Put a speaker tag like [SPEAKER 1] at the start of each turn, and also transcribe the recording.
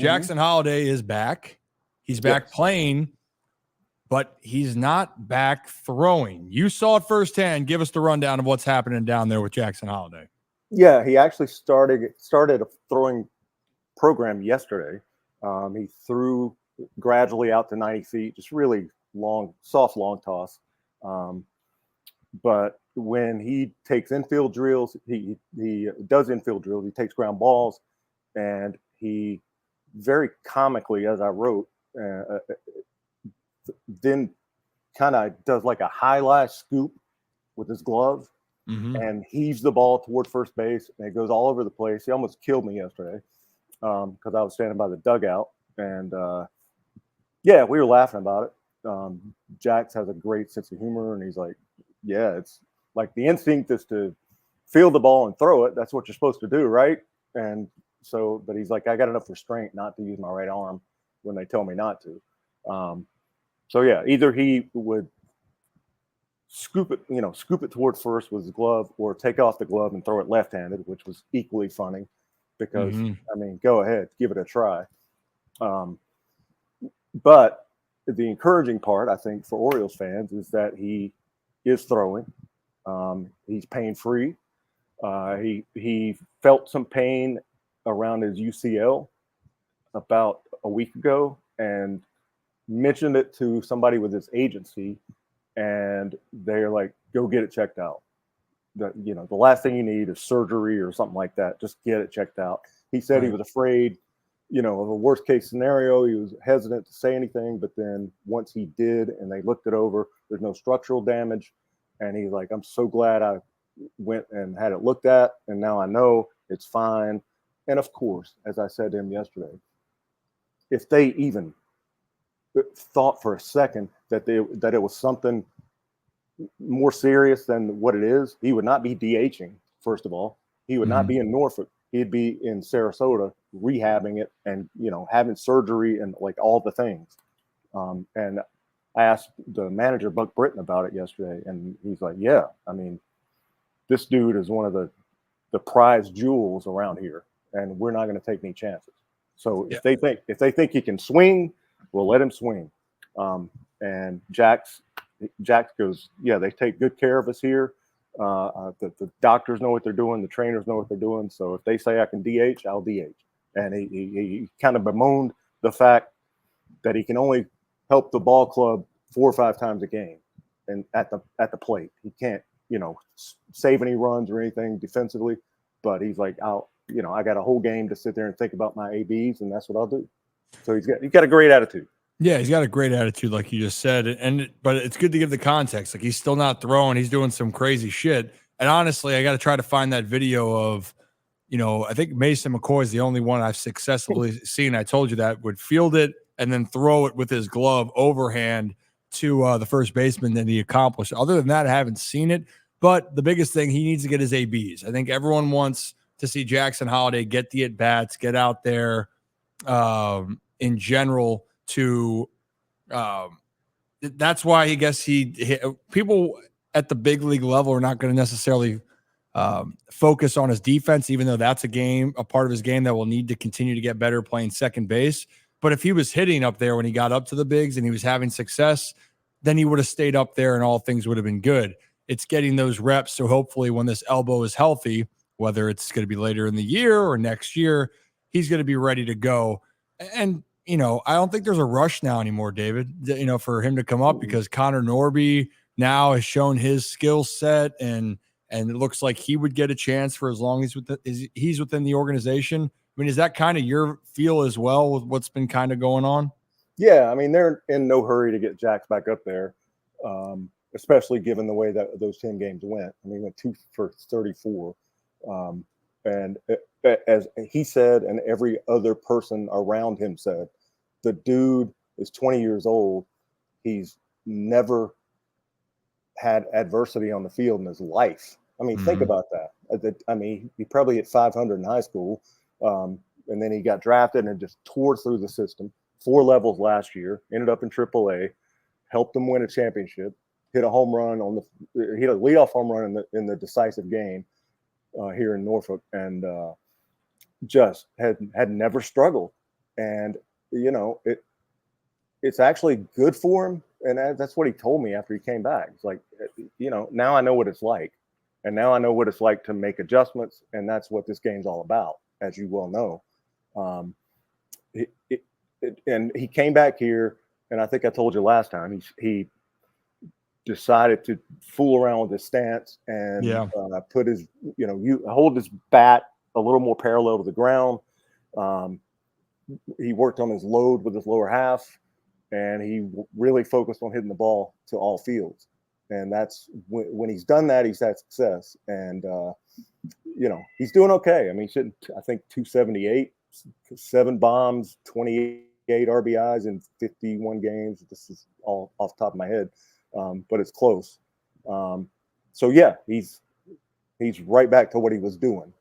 [SPEAKER 1] Jackson Holliday is back. He's back playing, but he's not back throwing. You saw it firsthand. Give us the rundown of what's happening down there with Jackson Holliday.
[SPEAKER 2] Yeah, he actually started a throwing program yesterday. He threw gradually out to 90 feet, just really long, soft long toss. But when he takes infield drills, he does infield drills. He takes ground balls, and he very comically, as I wrote, then kind of does like a high-lie scoop with his glove and heaves the ball toward first base, and it goes all over the place. He almost killed me yesterday because I was standing by the dugout, and we were laughing about it. Jax has a great sense of humor, and he's like, yeah, it's like the instinct is to field the ball and throw it. That's what you're supposed to do, right? And so, but he's like, I got enough restraint not to use my right arm when they tell me not to. So yeah, either he would scoop it toward first with his glove, or take off the glove and throw it left-handed, which was equally funny because, I mean, go ahead, give it a try. But the encouraging part, I think, for Orioles fans is that he is throwing. He's pain-free. He felt some pain around his UCL about a week ago and mentioned it to somebody with his agency, and they're like, go get it checked out. The last thing you need is surgery or something like that. Just get it checked out. He said he was afraid, of a worst case scenario. He was hesitant to say anything, but then once he did and they looked it over, there's no structural damage. And he's like, I'm so glad I went and had it looked at, and now I know it's fine. And of course, as I said to him yesterday, if they even thought for a second that it was something more serious than what it is, he would not be DHing. First of all, he would not be in Norfolk. He'd be in Sarasota rehabbing it and having surgery and like all the things. And I asked the manager, Buck Britton, about it yesterday, and he's like, yeah, I mean, this dude is one of the prized jewels around here, and we're not going to take any chances. So if they think he can swing, we'll let him swing. And Jax goes, yeah, they take good care of us here. The doctors know what they're doing. The trainers know what they're doing. So if they say I can DH, I'll DH. And he kind of bemoaned the fact that he can only help the ball club 4 or 5 times a game, and at the plate, he can't save any runs or anything defensively. But he's like, I got a whole game to sit there and think about my ABs, and that's what I'll do. So he's got a great attitude.
[SPEAKER 1] Yeah, he's got a great attitude, like you just said. But it's good to give the context. Like, he's still not throwing. He's doing some crazy shit. And honestly, I got to try to find that video of, I think Mason McCoy is the only one I've successfully seen. I told you that would field it and then throw it with his glove overhand to the first baseman that he accomplished. Other than that, I haven't seen it. But the biggest thing, he needs to get his ABs. I think everyone wants to see Jackson Holliday get the at-bats, get out there in general to that's why I guess people at the big league level are not going to necessarily focus on his defense, even though that's a part of his game that will need to continue to get better playing second base. But if he was hitting up there when he got up to the bigs and he was having success, then he would have stayed up there and all things would have been good. It's getting those reps. So hopefully when this elbow is healthy, whether it's going to be later in the year or next year, he's going to be ready to go. And, I don't think there's a rush now anymore, David, for him to come up, because Connor Norby now has shown his skill set, and it looks like he would get a chance for as long as he's within the organization. I mean, is that kind of your feel as well with what's been kind of going on?
[SPEAKER 2] Yeah, I mean, they're in no hurry to get Jax back up there, especially given the way that those 10 games went. I mean, he went 2 for 34. And as he said, and every other person around him said, the dude is 20 years old. He's never had adversity on the field in his life. I mean, think about that. I mean, he probably hit 500 in high school, and then he got drafted and just tore through the system. 4 levels last year, ended up in AAA, helped them win a championship, hit a home run hit a leadoff home run in the decisive game here in Norfolk, and just had never struggled. and it's actually good for him. And that's what he told me after he came back. It's like, now I know what it's like, and now I know what it's like to make adjustments, and that's what this game's all about, as you well know. Um, and he came back here, and I think I told you last time he decided to fool around with his stance and put his, you hold his bat a little more parallel to the ground. He worked on his load with his lower half, and he really focused on hitting the ball to all fields. And that's when he's done that, he's had success. And, he's doing okay. I mean, I think 278, 7 bombs, 28 RBIs in 51 games. This is all off the top of my head, but it's close. So yeah, he's right back to what he was doing.